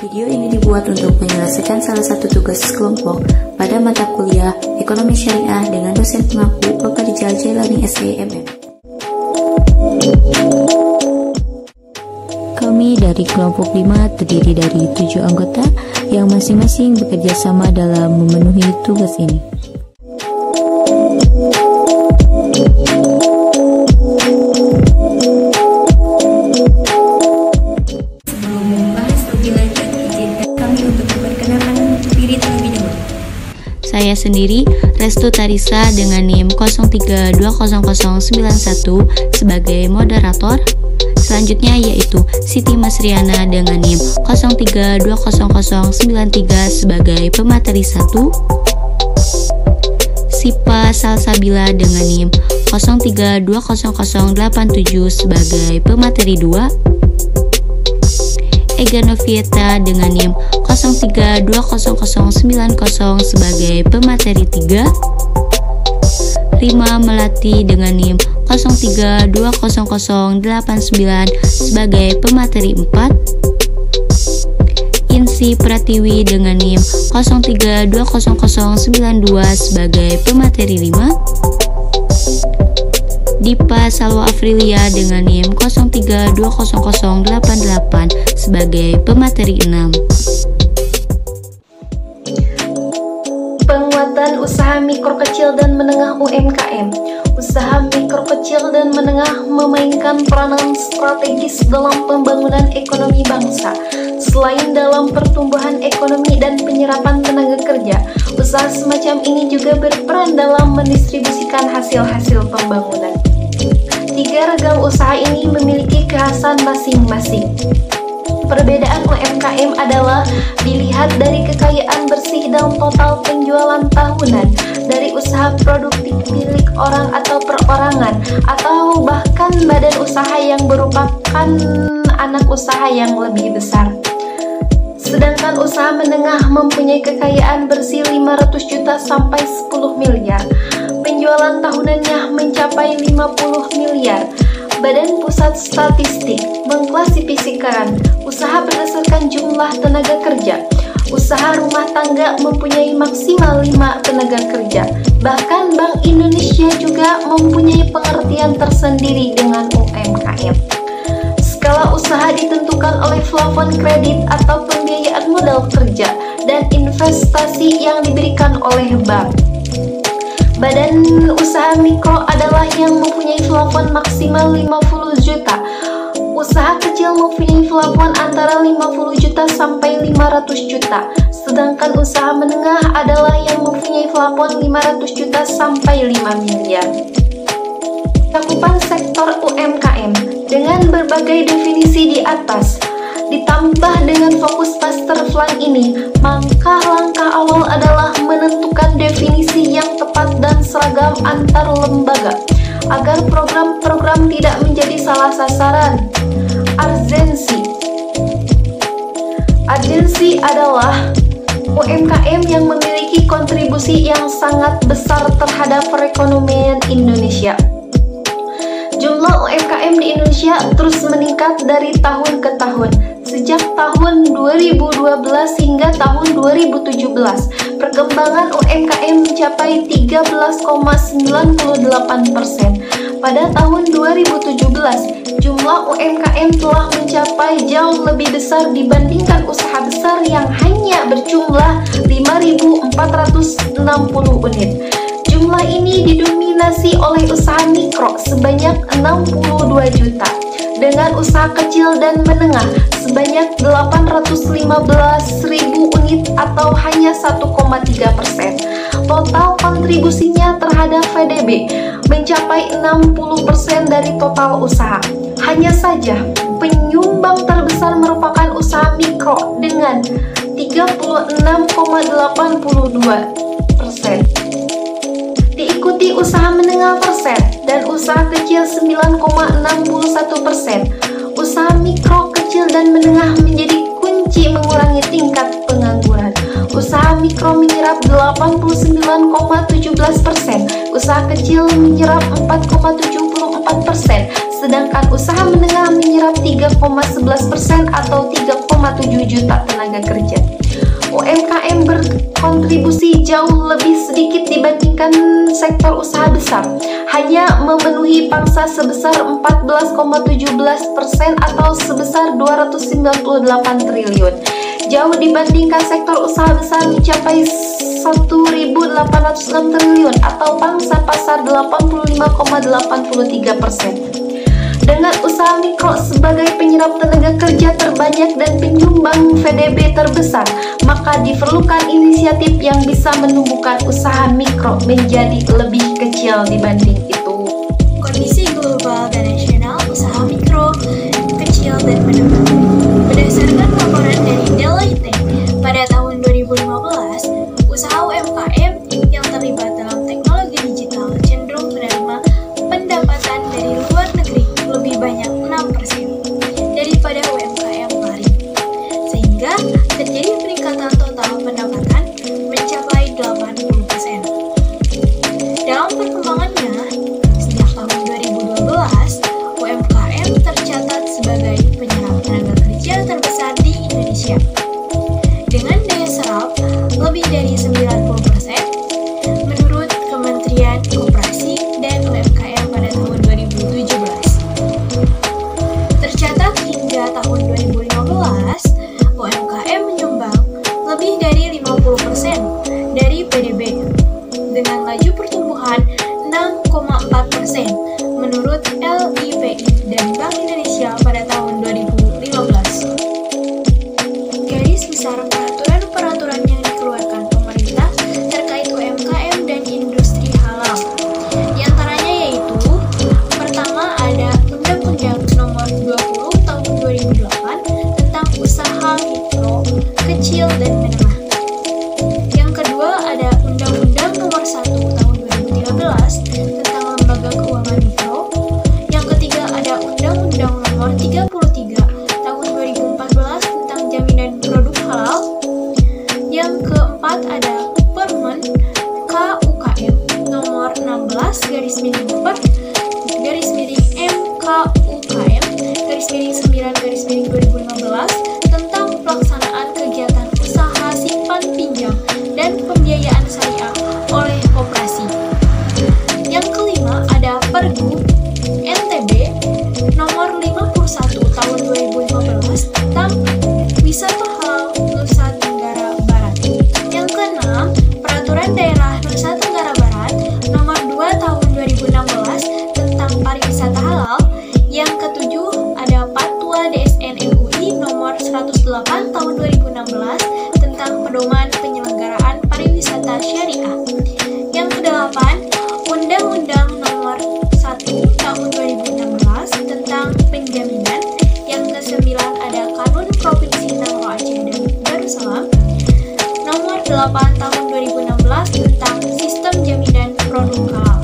Video ini dibuat untuk menyelesaikan salah satu tugas kelompok pada mata kuliah Ekonomi Syariah dengan dosen pengaku Bapak Rijal Jailani SEMM. Kami dari kelompok 5 terdiri dari 7 anggota yang masing-masing bekerja sama dalam memenuhi tugas ini. Saya sendiri, Restu Tarisa dengan NIM 03200091 sebagai moderator. Selanjutnya yaitu Siti Masriana dengan NIM 03200093 sebagai pemateri 1. Sipa Salsabila dengan NIM 03200087 sebagai pemateri 2. Ega Novieta dengan NIM 03200090 sebagai pemateri 3. Rima Melati dengan NIM 03200089 sebagai pemateri 4. Insi Pratiwi dengan NIM 03200092 sebagai pemateri 5. Dipa Salwa Afrilia dengan NIM 03200088 sebagai pemateri 6. Penguatan usaha mikro kecil dan menengah UMKM. Usaha mikro kecil dan menengah memainkan peranan strategis dalam pembangunan ekonomi bangsa. Selain dalam pertumbuhan ekonomi dan penyerapan tenaga kerja, usaha semacam ini juga berperan dalam mendistribusikan hasil-hasil pembangunan. Tiga ragam usaha ini memiliki kekhasan masing-masing. Perbedaan UMKM adalah dilihat dari kekayaan bersih dalam total penjualan tahunan, dari usaha produktif milik orang atau perorangan, atau bahkan badan usaha yang merupakan anak usaha yang lebih besar. Sedangkan usaha menengah mempunyai kekayaan bersih 500 juta sampai 10 miliar. Penjualan tahunannya mencapai 50 miliar. Badan Pusat Statistik mengklasifikasikan usaha berdasarkan jumlah tenaga kerja. Usaha rumah tangga mempunyai maksimal 5 tenaga kerja. Bahkan Bank Indonesia juga mempunyai pengertian tersendiri dengan UMKM. Skala usaha ditentukan oleh plafon kredit atau pembiayaan modal kerja dan investasi yang diberikan oleh bank. Badan usaha mikro adalah yang mempunyai plafon maksimal 50 juta. Usaha kecil mempunyai plafon antara 50 juta sampai 500 juta. Sedangkan usaha menengah adalah yang mempunyai plafon 500 juta sampai 5 miliar. Cakupan sektor UMKM dengan berbagai definisi di atas, ditambah dengan fokus masterplan ini, maka langkah awal adalah menentukan definisi yang tepat dan seragam antar lembaga agar program-program tidak menjadi salah sasaran. Urgensi adalah UMKM yang memiliki kontribusi yang sangat besar terhadap perekonomian Indonesia. Jumlah UMKM di Indonesia terus meningkat dari tahun ke tahun. Sejak tahun 2012 hingga tahun 2017, perkembangan UMKM mencapai 13,98%. Pada tahun 2017, jumlah UMKM telah mencapai jauh lebih besar dibandingkan usaha besar yang hanya berjumlah 5.460 unit. Jumlah ini didominasi oleh usaha mikro sebanyak 62 juta, dengan usaha kecil dan menengah sebanyak 815.000 unit atau hanya 1,3%. Total kontribusinya terhadap PDB mencapai 60% dari total usaha. Hanya saja, penyumbang terbesar merupakan usaha mikro dengan 36,82%. Diikuti usaha menengah persen dan usaha kecil 9,61%. Usaha mikro, kecil, dan menengah menjadi kunci mengurangi tingkat pengangguran. Usaha mikro menyerap 89,17%, usaha kecil menyerap 4,74%, sedangkan usaha menengah menyerap 3,11% atau 3,7 juta tenaga kerja. UMKM berkontribusi jauh lebih sedikit dibandingkan sektor usaha besar, hanya memenuhi pangsa sebesar 14,17% atau sebesar 298 triliun. Jauh dibandingkan sektor usaha besar mencapai 1.806 triliun atau pangsa pasar 85,83%. Dengan usaha mikro sebagai penyerap tenaga kerja terbanyak dan penyumbang PDB terbesar, maka diperlukan inisiatif yang bisa menumbuhkan usaha mikro menjadi lebih kecil dibanding itu. Kondisi global dan nasional usaha mikro, kecil, dan menengah. Berdasarkan laporan dari Deloitte, pada tahun 2015, usaha UMKM yang terlibat dalam teknologi digital cenderung menerima pendapatan dari luar negeri lebih banyak 6% daripada UMKM lain, sehingga terjadi peningkatan total pendapatan mencapai 80%. Dalam perkembangannya, sejak tahun 2012, UMKM tercatat sebagai penyerap tenaga kerja terbesar di Indonesia, dengan daya serap lebih dari 90% menurut Kementerian Koperasi dan UMKM pada tahun 2017. Tercatat hingga tahun 2015, UMKM menyumbang lebih dari 50% dari PDB dengan laju pertumbuhan 6,4% menurut LIPI dan Bank Indonesia pada tahun 2015. Garis besar peraturan-peraturan yang dikeluarkan pemerintah terkait UMKM dan industri halal. Di antaranya yaitu, pertama ada Undang-Undang Nomor 20 Tahun 2008 tentang usaha mikro, kecil, dan menengah. Yang kedua ada Undang-Undang Nomor 1 Tahun 2013 tentang lembaga keuangan mikro. Yang ketiga ada Undang-Undang Nomor 33 Tahun 2014 tentang jaminan produk halal. Yang keempat ada Permen KUKM Nomor 16/MKUKM/9/2015 tentang pelaksanaan kegiatan usaha simpan pinjam dan pembiayaan syariah oleh koperasi. Yang kelima ada Pergub NTB Nomor 51 Tahun 2015 tentang wisata halal Nusa Tenggara Barat. Yang keenam, Peraturan Daerah Nusa Tenggara Barat Nomor 2 Tahun 2016 tentang pariwisata halal. Yang ketujuh, ada Fatwa DSN MUI Nomor 108 Tahun 2016 tentang pedoman penyelenggaraan pariwisata syariah. Yang kedelapan, Undang-Undang Nomor 1 Tahun 2016 tentang penjaminan. Yang kesembilan ada Kanun Provinsi Nangro Aceh dan Darussalam Nomor 8 Tahun 2016 tentang sistem jaminan produk halal.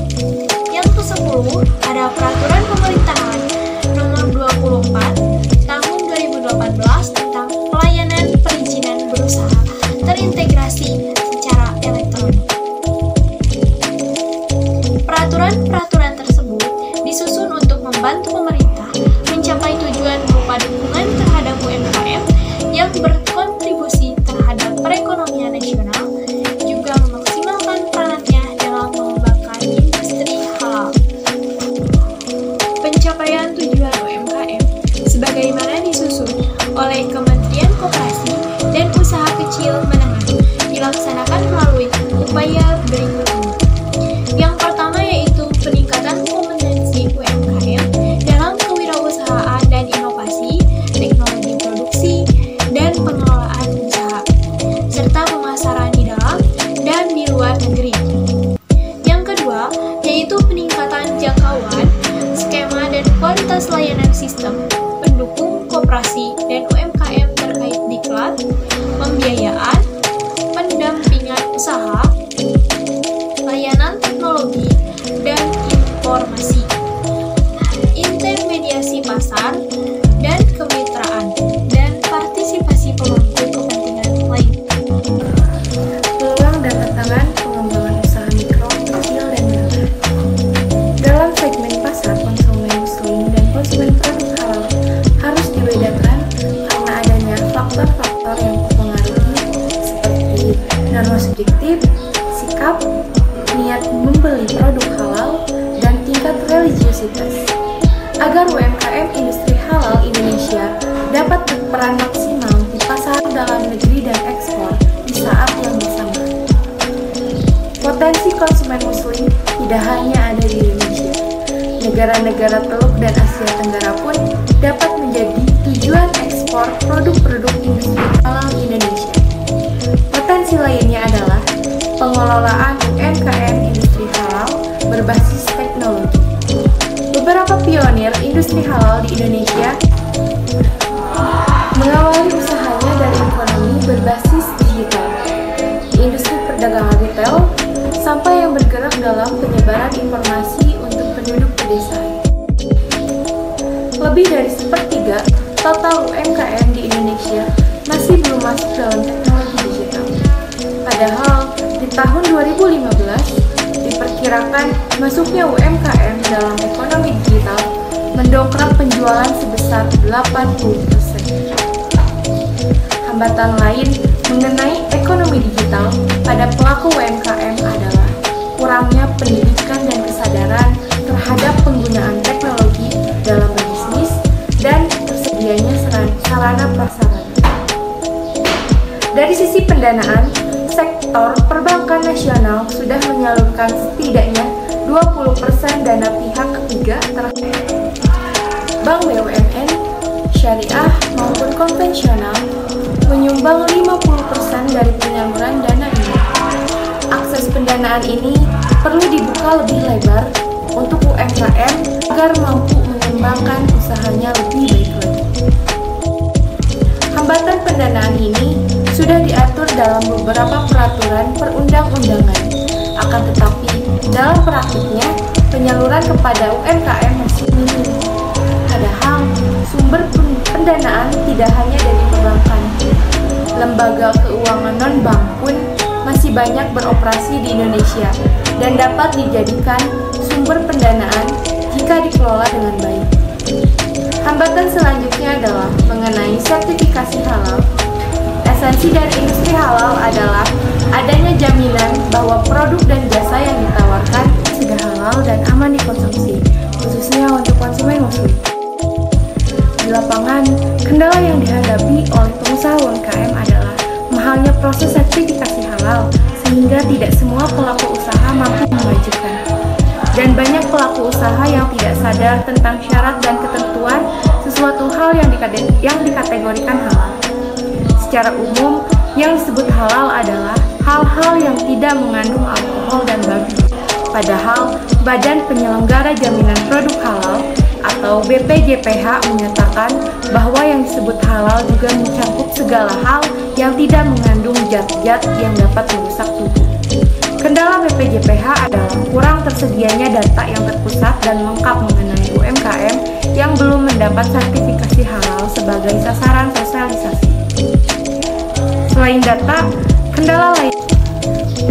Yang ke-10 ada Peraturan Pemerintahan Nomor 24 Tahun 2018 tentang pelayanan perizinan berusaha terintegrasi pembiayaan, pendampingan usaha, layanan teknologi, dan informasi, intermediasi pasar, dan kemitraan, dan partisipasi pemangku kepentingan lain. Peluang dan tantangan pengembangan usaha mikro, kecil, dan menengah. Dalam segmen pasar konsumen muslim dan konsumen produk halal harus dibedakan karena adanya faktor-faktor yang mempengaruhi seperti norma subjektif, sikap, niat membeli produk halal, dan tingkat religiositas. Agar UMKM industri halal Indonesia dapat berperan maksimal di pasar dalam negeri dan ekspor di saat yang bersama. Potensi konsumen muslim tidak hanya ada di Indonesia. Negara-negara Teluk dan Asia Tenggara pun dapat menjadi tujuan ekspor produk-produk industri halal Indonesia. Potensi lainnya adalah pengelolaan UMKM industri halal berbasis teknologi. Beberapa pionir industri halal di Indonesia mengawali usahanya dari ekonomi berbasis digital, industri perdagangan retail, sampai yang bergerak dalam penyebaran informasi untuk penduduk pedesaan. Lebih dari sepertiga total UMKM di Indonesia masih belum masuk dalam teknologi digital. Padahal di tahun 2015 diperkirakan masuknya UMKM dalam ekonomi digital mendongkrak penjualan sebesar 80%. Hambatan lain mengenai ekonomi digital pada pelaku UMKM adalah kurangnya pendidikan dan kesadaran terhadap penggunaan teknologi dalam berbisnis dan tersedianya sarana prasarana. Dari sisi pendanaan, sektor perbankan nasional sudah menyalurkan setidaknya 20% dana pihak ketiga terhadap Bank BUMN, syariah maupun konvensional menyumbang 50% dari penyaluran dana ini. Akses pendanaan ini perlu dibuka lebih lebar untuk UMKM agar mampu mengembangkan usahanya lebih baik lagi. Hambatan pendanaan ini sudah diatur dalam beberapa peraturan perundang-undangan. Akan tetapi, dalam praktiknya, penyaluran kepada UMKM masih minim. Padahal, sumber pendanaan tidak hanya dari perbankan. Lembaga keuangan non-bank pun masih banyak beroperasi di Indonesia dan dapat dijadikan sumber pendanaan jika dikelola dengan baik. Hambatan selanjutnya adalah mengenai sertifikasi halal. Esensi dari industri halal adalah adanya jaminan bahwa produk dan jasa yang ditawarkan sudah halal dan aman dikonsumsi, khususnya untuk konsumen muslim. Di lapangan, kendala yang dihadapi oleh pengusaha UMKM adalah mahalnya proses sertifikasi halal, sehingga tidak semua pelaku usaha mampu memajukan. Dan banyak pelaku usaha yang tidak sadar tentang syarat dan ketentuan sesuatu hal yang dikategorikan halal. Secara umum, yang disebut halal adalah hal-hal yang tidak mengandung alkohol dan babi. Padahal, Badan Penyelenggara Jaminan Produk Halal atau BPJPH menyatakan bahwa yang disebut halal juga mencakup segala hal yang tidak mengandung zat-zat yang dapat merusak tubuh. Kendala BPJPH adalah kurang tersedianya data yang terpusat dan lengkap mengenai UMKM yang belum mendapat sertifikasi halal sebagai sasaran sosialisasi. Selain data, kendala lain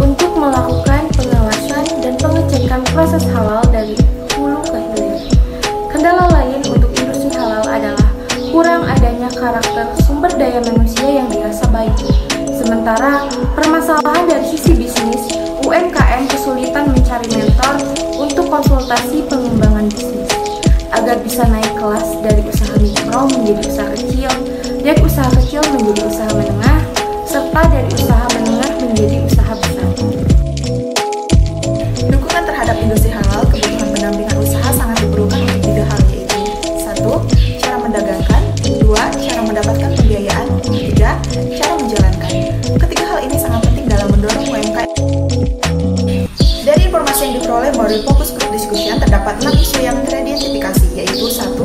untuk melakukan pengawasan dan pengecekan proses halal dari hulu ke hilir. Kendala lain untuk industri halal adalah kurang adanya karakter sumber daya manusia yang dirasa baik. Sementara permasalahan dari sisi bisnis, UMKM kesulitan mencari mentor untuk konsultasi pengembangan bisnis agar bisa naik kelas dari usaha mikro menjadi usaha kecil, dari usaha kecil menjadi usaha menengah, serta dari usaha menengah menjadi usaha besar. Dukungan terhadap industri halal, kebutuhan pendampingan usaha sangat diperlukan untuk 3 hal, yaitu 1. Cara mendagangkan, 2. Cara mendapatkan pembiayaan, 3. Cara menjalankan. Ketiga hal ini sangat penting dalam mendorong UMKM. Dari informasi yang diperoleh melalui fokus grup diskusi terdapat 6 isu yang teridentifikasi, yaitu 1.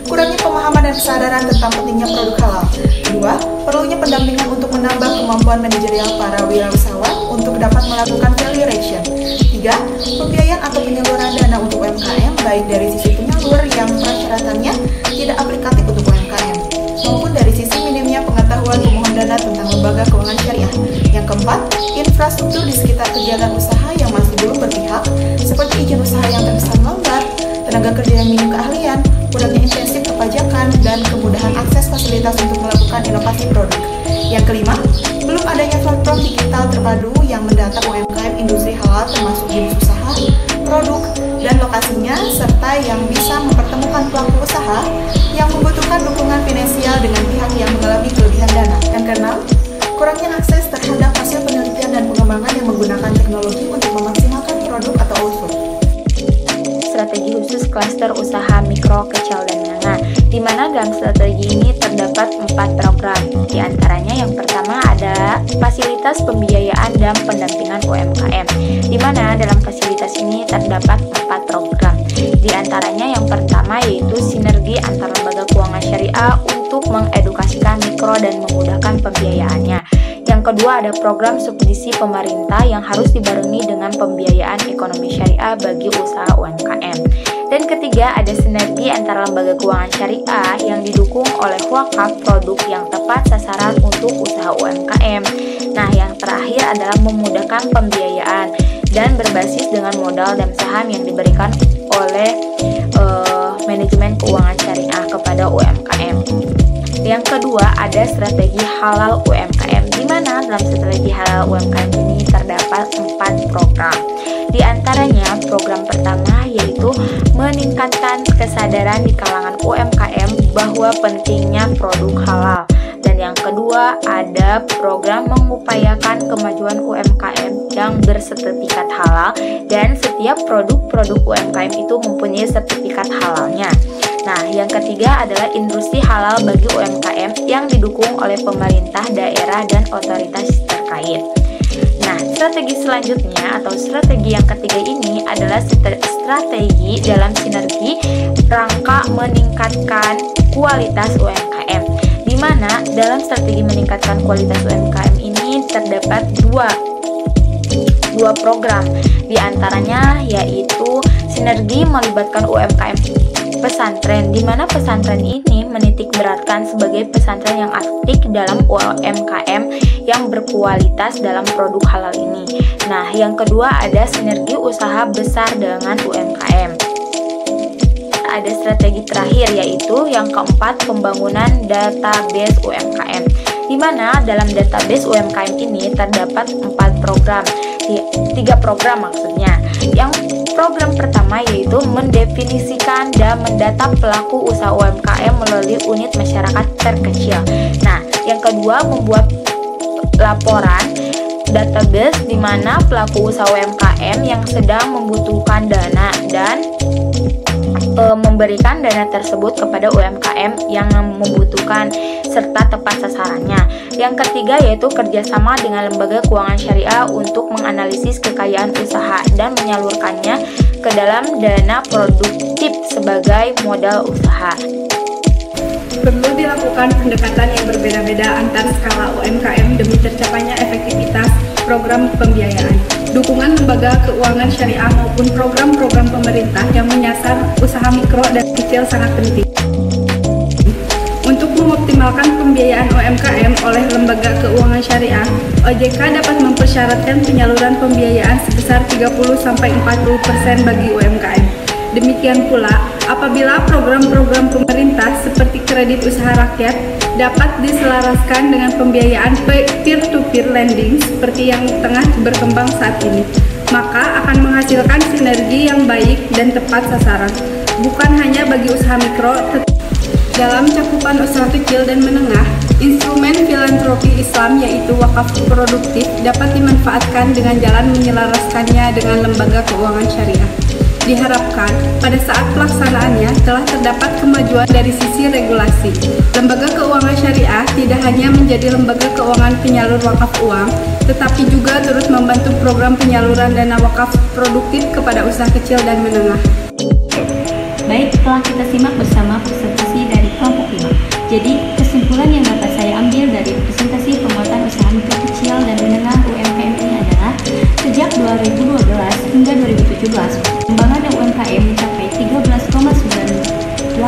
Kurangnya pemahaman dan kesadaran tentang pentingnya produk halal, 2. Perlunya pendampingan untuk menambah kemampuan kemampuan manajerial para wirausahawan untuk dapat melakukan value creation. 3. Pembiayaan atau penyaluran dana untuk UMKM baik dari sisi penyalur yang persyaratannya tidak aplikatif untuk UMKM, maupun dari sisi minimnya pengetahuan pemohon dana tentang lembaga keuangan syariah. Yang keempat, infrastruktur di sekitar kegiatan usaha yang masih belum berpihak, seperti izin usaha yang terkesan lambat, tenaga kerja yang minim keahlian, kurangnya insentif perpajakan, dan kemudahan akses fasilitas untuk melakukan inovasi produk. Yang kelima, belum adanya platform digital terpadu yang mendata UMKM industri halal termasuk jenis usaha, produk, dan lokasinya, serta yang bisa mempertemukan pelaku usaha yang membutuhkan dukungan finansial dengan pihak yang mengalami kelebihan dana. Yang keenam, kurangnya akses terhadap hasil penelitian dan pengembangan yang menggunakan teknologi untuk memaksimalkan produk atau output. Strategi khusus klaster usaha mikro, kecil, dan menengah, di mana dalam strategi ini terdapat 4 program. Di antaranya yang pertama ada fasilitas pembiayaan dan pendampingan UMKM, di mana dalam fasilitas ini terdapat 4 program. Di antaranya yang pertama yaitu sinergi antar lembaga keuangan syariah untuk mengedukasikan mikro dan memudahkan pembiayaannya. Yang kedua ada program subsidi pemerintah yang harus dibarengi dengan pembiayaan ekonomi syariah bagi usaha UMKM. Dan ketiga ada sinergi antara lembaga keuangan syariah yang didukung oleh wakaf produk yang tepat sasaran untuk usaha UMKM. Nah, yang terakhir adalah memudahkan pembiayaan dan berbasis dengan modal dan saham yang diberikan oleh manajemen keuangan syariah kepada UMKM. Yang kedua ada strategi halal UMKM, di mana dalam strategi halal UMKM ini terdapat 4 program. Di antaranya program pertama yaitu meningkatkan kesadaran di kalangan UMKM bahwa pentingnya produk halal. Dan yang kedua ada program mengupayakan kemajuan UMKM yang bersertifikat halal dan setiap produk-produk UMKM itu mempunyai sertifikat halalnya. Nah, yang ketiga adalah industri halal bagi UMKM yang didukung oleh pemerintah daerah dan otoritas terkait. Nah, strategi selanjutnya atau strategi yang ketiga ini adalah strategi dalam sinergi rangka meningkatkan kualitas UMKM, di mana dalam strategi meningkatkan kualitas UMKM ini terdapat dua program. Di antaranya yaitu sinergi melibatkan UMKM pesantren, di mana pesantren ini menitik beratkan sebagai pesantren yang aktif dalam UMKM yang berkualitas dalam produk halal ini. Nah, yang kedua ada sinergi usaha besar dengan UMKM. Ada strategi terakhir yaitu yang keempat pembangunan database UMKM, di mana dalam database UMKM ini terdapat 4 program, 3 program maksudnya. Yang program pertama yaitu mendefinisikan dan mendata pelaku usaha UMKM melalui unit masyarakat terkecil. Nah, yang kedua membuat laporan database di mana pelaku usaha UMKM yang sedang membutuhkan dana dan memberikan dana tersebut kepada UMKM yang membutuhkan serta tepat sasarannya. Yang ketiga yaitu kerjasama dengan lembaga keuangan syariah untuk menganalisis kekayaan usaha dan menyalurkannya ke dalam dana produktif sebagai modal usaha. Perlu dilakukan pendekatan yang berbeda-beda antar skala UMKM demi tercapainya efektivitas program pembiayaan. Dukungan lembaga keuangan syariah maupun program-program pemerintah yang menyasar usaha mikro dan kecil sangat penting. Untuk mengoptimalkan pembiayaan UMKM oleh lembaga keuangan syariah, OJK dapat mempersyaratkan penyaluran pembiayaan sebesar 30-40% bagi UMKM. Demikian pula, apabila program-program pemerintah seperti kredit usaha rakyat dapat diselaraskan dengan pembiayaan peer-to-peer lending seperti yang tengah berkembang saat ini, maka akan menghasilkan sinergi yang baik dan tepat sasaran, bukan hanya bagi usaha mikro. Dalam cakupan usaha kecil dan menengah, instrumen filantropi Islam yaitu wakaf produktif dapat dimanfaatkan dengan jalan menyelaraskannya dengan lembaga keuangan syariah. Diharapkan pada saat pelaksanaannya telah terdapat kemajuan dari sisi regulasi. Lembaga keuangan syariah tidak hanya menjadi lembaga keuangan penyalur wakaf uang, tetapi juga turut membantu program penyaluran dana wakaf produktif kepada usaha kecil dan menengah. Baik, telah kita simak bersama presentasi dari kelompok 5. Jadi, kesimpulan yang dapat saya ambil dari presentasi penguatan usaha mikro kecil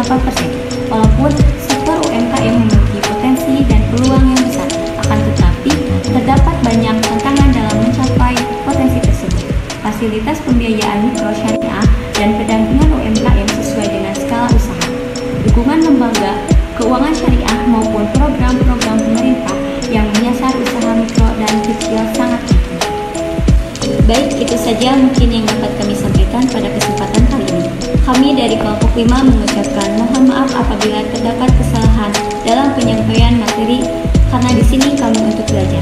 beberapa persen. Walaupun sektor UMKM memiliki potensi dan peluang yang besar, akan tetapi terdapat banyak tantangan dalam mencapai potensi tersebut. Fasilitas pembiayaan mikro syariah dan pendampingan UMKM sesuai dengan skala usaha, dukungan lembaga keuangan syariah maupun program-program pemerintah yang menyasar usaha mikro dan kecil sangat penting. Baik, itu saja mungkin yang dapat kami sampaikan pada kesempatan kali ini. Kami dari kelompok 5 mengucapkan mohon maaf apabila terdapat kesalahan dalam penyampaian materi, karena di sini kami untuk belajar.